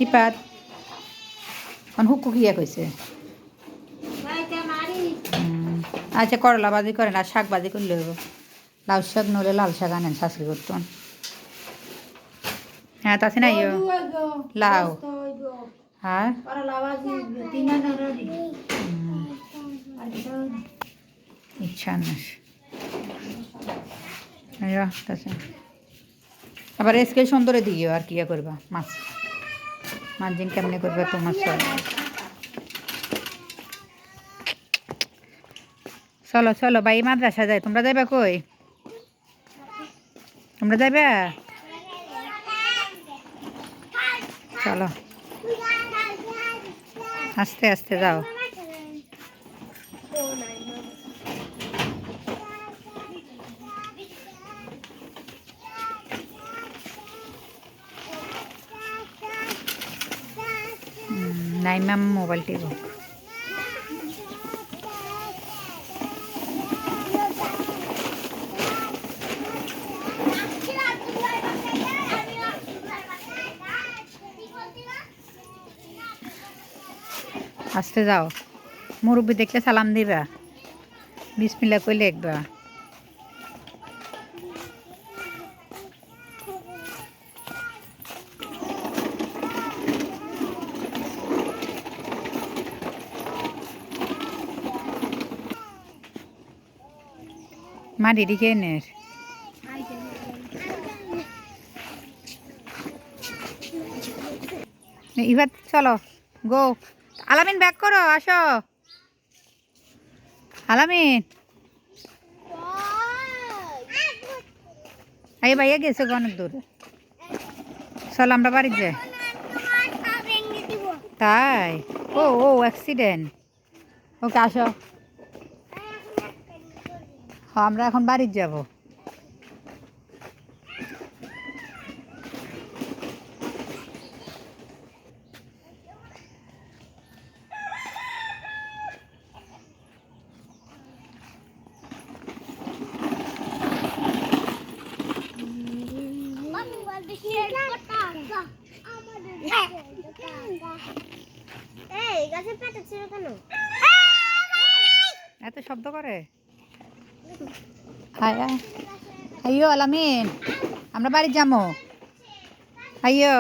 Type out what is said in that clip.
হিপাত এখন হুকু কিয়া কইছে আচ্ছা করলা ভাজি করেন আর শাক ভাজি করলে হইব লাউ শাক নলে লাল শাক আনেন শাশুড়ি করতেন হ্যাঁ তা আছে না ইয়ো লাউ হ্যাঁ ইচ্ছা না আবার এসকে সুন্দরে দিও আর কি করবা মাছ মাছ দিন কেমনে করবা তোমার চলো চলো ভাই মাদ্রাসা যায় তোমরা যাইবা কই তোমরা যাইবা চলো আস্তে আস্তে যাও নাই ম্যাম মোবাইল টিপো আস্তে যাও মুরব্বী দেখলে সালাম দিবা বিসমিল্লাহ কইলে একবা মা দিদি কে নের এবার চলো গো আলামিন ব্যাক করো আসো আলামিন এই ভাইয়া গেছে অনেক দূর চলো আমরা বাড়ি যাই তাই ও ও অ্যাক্সিডেন্ট ওকে আসো হ্যাঁ আমরা এখন বাড়ি যাব এত শব্দ করে আইয়ো আলামিন আমরা বাড়ি যাবো আইয়ো